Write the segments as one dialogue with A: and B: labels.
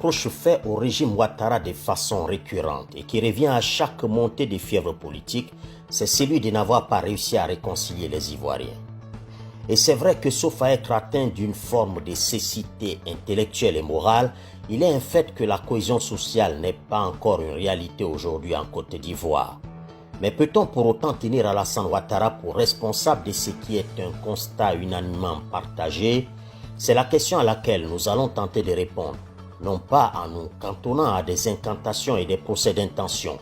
A: reproche fait au régime Ouattara de façon récurrente et qui revient à chaque montée de fièvre politique, c'est celui de n'avoir pas réussi à réconcilier les Ivoiriens. Et c'est vrai que sauf à être atteint d'une forme de cécité intellectuelle et morale, il est un fait que la cohésion sociale n'est pas encore une réalité aujourd'hui en Côte d'Ivoire. Mais peut-on pour autant tenir Alassane Ouattara pour responsable de ce qui est un constat unanimement partagé? C'est la question à laquelle nous allons tenter de répondre, non pas en nous cantonnant à des incantations et des procès d'intention,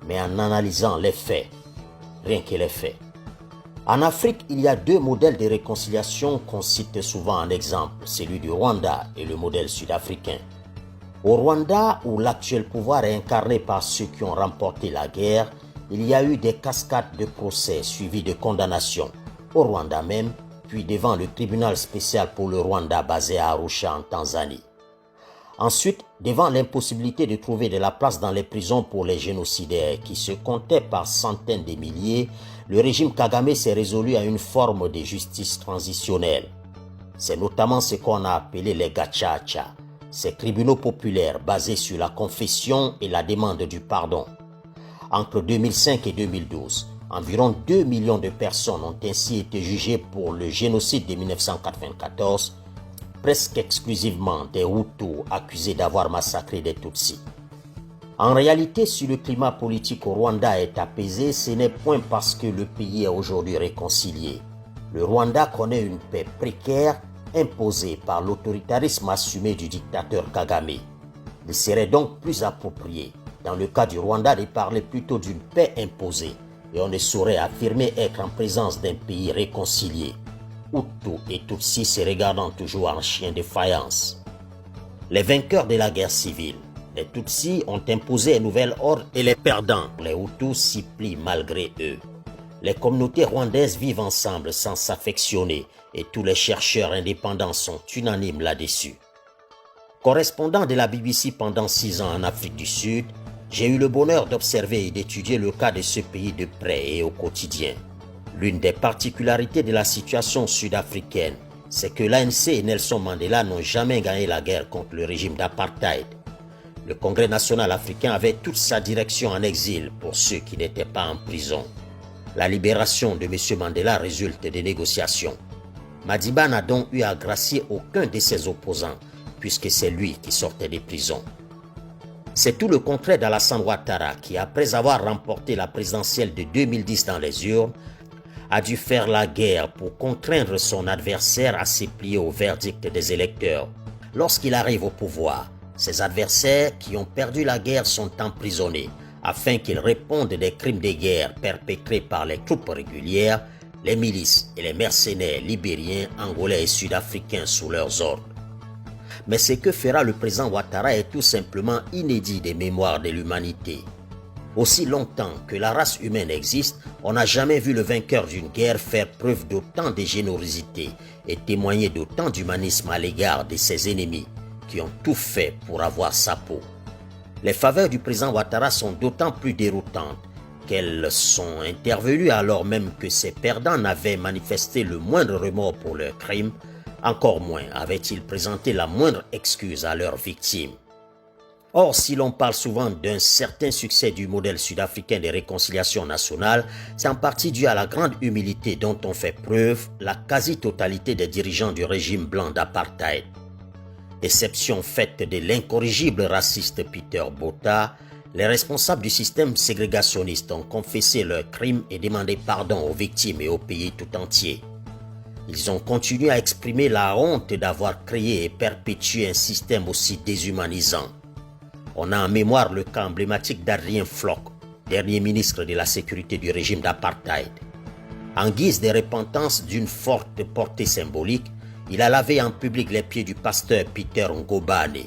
A: mais en analysant les faits, rien que les faits. En Afrique, il y a deux modèles de réconciliation qu'on cite souvent en exemple, celui du Rwanda et le modèle sud-africain. Au Rwanda, où l'actuel pouvoir est incarné par ceux qui ont remporté la guerre, il y a eu des cascades de procès suivis de condamnations. Au Rwanda même, puis devant le tribunal spécial pour le Rwanda basé à Arusha en Tanzanie. Ensuite, devant l'impossibilité de trouver de la place dans les prisons pour les génocidaires qui se comptaient par centaines de milliers, le régime Kagame s'est résolu à une forme de justice transitionnelle. C'est notamment ce qu'on a appelé les gachacha, ces tribunaux populaires basés sur la confession et la demande du pardon. Entre 2005 et 2012, environ 2 millions de personnes ont ainsi été jugées pour le génocide de 1994, presque exclusivement des Hutus accusés d'avoir massacré des Tutsis. En réalité, si le climat politique au Rwanda est apaisé, ce n'est point parce que le pays est aujourd'hui réconcilié. Le Rwanda connaît une paix précaire imposée par l'autoritarisme assumé du dictateur Kagame. Il serait donc plus approprié, dans le cas du Rwanda, de parler plutôt d'une paix imposée, et on ne saurait affirmer être en présence d'un pays réconcilié. Hutus et Tutsis se regardant toujours en chien de faïence. Les vainqueurs de la guerre civile, les Tutsis, ont imposé un nouvel ordre et les perdants, les Hutus, s'y plient malgré eux. Les communautés rwandaises vivent ensemble sans s'affectionner et tous les chercheurs indépendants sont unanimes là-dessus. Correspondant de la BBC pendant 6 ans en Afrique du Sud, j'ai eu le bonheur d'observer et d'étudier le cas de ce pays de près et au quotidien. L'une des particularités de la situation sud-africaine, c'est que l'ANC et Nelson Mandela n'ont jamais gagné la guerre contre le régime d'apartheid. Le Congrès national africain avait toute sa direction en exil pour ceux qui n'étaient pas en prison. La libération de M. Mandela résulte des négociations. Madiba n'a donc eu à gracier aucun de ses opposants, puisque c'est lui qui sortait des prisons. C'est tout le contraire d'Alassane Ouattara qui, après avoir remporté la présidentielle de 2010 dans les urnes, a dû faire la guerre pour contraindre son adversaire à se plier au verdict des électeurs. Lorsqu'il arrive au pouvoir, ses adversaires qui ont perdu la guerre sont emprisonnés afin qu'ils répondent des crimes de guerre perpétrés par les troupes régulières, les milices et les mercenaires libériens, angolais et sud-africains sous leurs ordres. Mais ce que fera le président Ouattara est tout simplement inédit des mémoires de l'humanité. Aussi longtemps que la race humaine existe, on n'a jamais vu le vainqueur d'une guerre faire preuve d'autant de générosité et témoigner d'autant d'humanisme à l'égard de ses ennemis qui ont tout fait pour avoir sa peau. Les faveurs du président Ouattara sont d'autant plus déroutantes qu'elles sont intervenues alors même que ses perdants n'avaient manifesté le moindre remords pour leurs crimes, encore moins avaient-ils présenté la moindre excuse à leurs victimes. Or, si l'on parle souvent d'un certain succès du modèle sud-africain de réconciliation nationale, c'est en partie dû à la grande humilité dont ont fait preuve la quasi-totalité des dirigeants du régime blanc d'apartheid. Exception faite de l'incorrigible raciste Peter Botha, les responsables du système ségrégationniste ont confessé leurs crimes et demandé pardon aux victimes et au pays tout entier. Ils ont continué à exprimer la honte d'avoir créé et perpétué un système aussi déshumanisant. On a en mémoire le cas emblématique d'Adrien Flock, dernier ministre de la Sécurité du régime d'apartheid. En guise de repentance d'une forte portée symbolique, il a lavé en public les pieds du pasteur Peter Ngobane,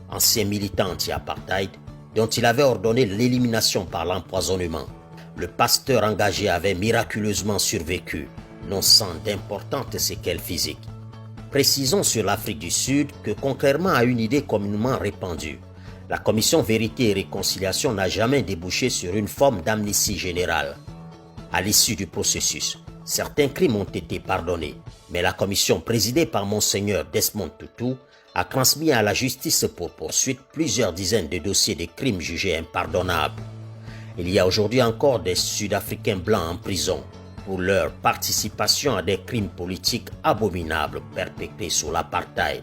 A: ancien militant anti-apartheid, dont il avait ordonné l'élimination par l'empoisonnement. Le pasteur engagé avait miraculeusement survécu, non sans d'importantes séquelles physiques. Précisons sur l'Afrique du Sud que contrairement à une idée communément répandue, la commission Vérité et Réconciliation n'a jamais débouché sur une forme d'amnistie générale. À l'issue du processus, certains crimes ont été pardonnés, mais la commission présidée par Monseigneur Desmond Tutu a transmis à la justice pour poursuite plusieurs dizaines de dossiers de crimes jugés impardonnables. Il y a aujourd'hui encore des Sud-Africains blancs en prison pour leur participation à des crimes politiques abominables perpétrés sous l'apartheid.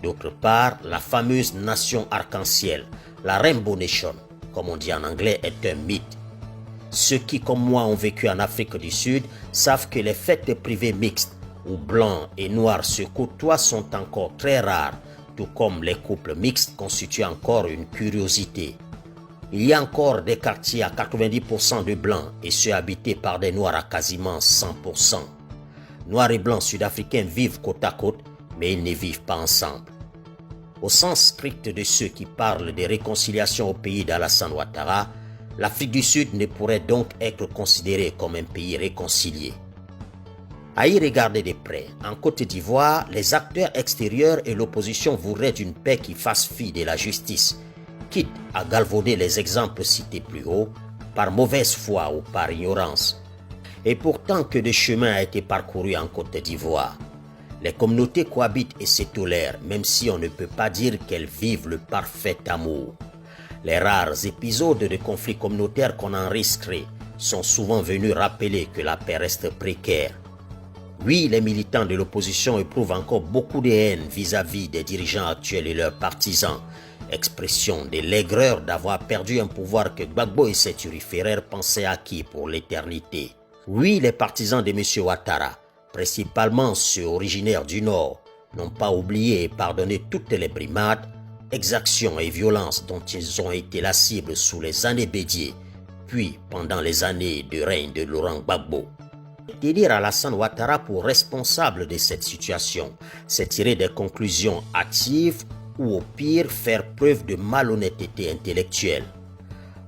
A: D'autre part, la fameuse nation arc-en-ciel, la Rainbow Nation, comme on dit en anglais, est un mythe. Ceux qui, comme moi, ont vécu en Afrique du Sud savent que les fêtes privées mixtes, où blancs et noirs se côtoient, sont encore très rares, tout comme les couples mixtes constituent encore une curiosité. Il y a encore des quartiers à 90% de blancs et ceux habités par des noirs à quasiment 100%. Noirs et blancs sud-africains vivent côte à côte, mais ils ne vivent pas ensemble. Au sens strict de ceux qui parlent de réconciliation au pays d'Alassane Ouattara, l'Afrique du Sud ne pourrait donc être considérée comme un pays réconcilié. À y regarder de près, en Côte d'Ivoire, les acteurs extérieurs et l'opposition voudraient une paix qui fasse fi de la justice, quitte à galvauder les exemples cités plus haut, par mauvaise foi ou par ignorance. Et pourtant que de chemin a été parcouru en Côte d'Ivoire. Les communautés cohabitent et se tolèrent, même si on ne peut pas dire qu'elles vivent le parfait amour. Les rares épisodes de conflits communautaires qu'on a enregistrés sont souvent venus rappeler que la paix reste précaire. Oui, les militants de l'opposition éprouvent encore beaucoup de haine vis-à-vis des dirigeants actuels et leurs partisans, expression de l'aigreur d'avoir perdu un pouvoir que Gbagbo et ses turiféraires pensaient acquis pour l'éternité. Oui, les partisans de M. Ouattara, principalement ceux originaires du Nord, n'ont pas oublié et pardonné toutes les brimades, exactions et violences dont ils ont été la cible sous les années Bédié, puis pendant les années de règne de Laurent Gbagbo. Tenir Alassane Ouattara pour responsable de cette situation, c'est tirer des conclusions hâtives ou au pire faire preuve de malhonnêteté intellectuelle.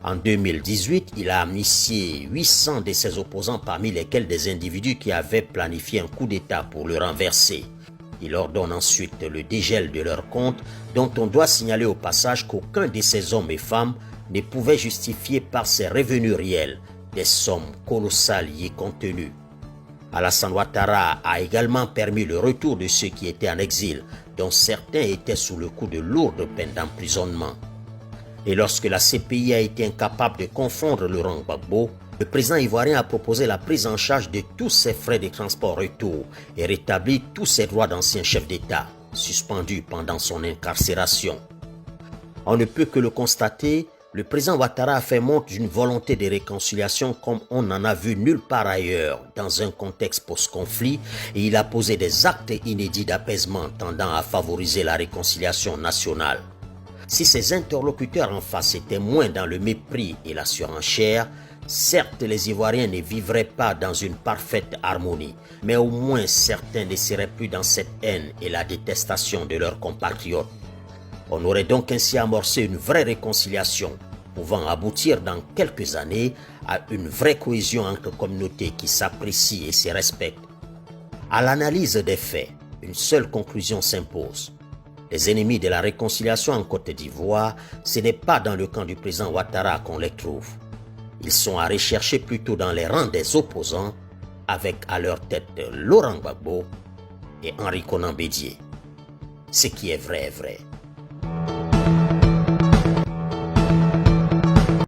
A: En 2018, il a amnistié 800 de ses opposants, parmi lesquels des individus qui avaient planifié un coup d'État pour le renverser. Il ordonne ensuite le dégel de leurs comptes, dont on doit signaler au passage qu'aucun de ces hommes et femmes ne pouvait justifier par ses revenus réels des sommes colossales y contenues. Alassane Ouattara a également permis le retour de ceux qui étaient en exil, dont certains étaient sous le coup de lourdes peines d'emprisonnement. Et lorsque la CPI a été incapable de confondre Laurent Gbagbo, le président ivoirien a proposé la prise en charge de tous ses frais de transport retour et rétabli tous ses droits d'ancien chef d'État, suspendus pendant son incarcération. On ne peut que le constater, le président Ouattara a fait montre d'une volonté de réconciliation comme on n'en a vu nulle part ailleurs dans un contexte post-conflit et il a posé des actes inédits d'apaisement tendant à favoriser la réconciliation nationale. Si ses interlocuteurs en face étaient moins dans le mépris et la surenchère, certes les Ivoiriens ne vivraient pas dans une parfaite harmonie, mais au moins certains ne seraient plus dans cette haine et la détestation de leurs compatriotes. On aurait donc ainsi amorcé une vraie réconciliation, pouvant aboutir dans quelques années à une vraie cohésion entre communautés qui s'apprécient et se respectent. À l'analyse des faits, une seule conclusion s'impose. Les ennemis de la réconciliation en Côte d'Ivoire, ce n'est pas dans le camp du président Ouattara qu'on les trouve. Ils sont à rechercher plutôt dans les rangs des opposants, avec à leur tête Laurent Gbagbo et Henri Konan Bédié. Ce qui est vrai est vrai.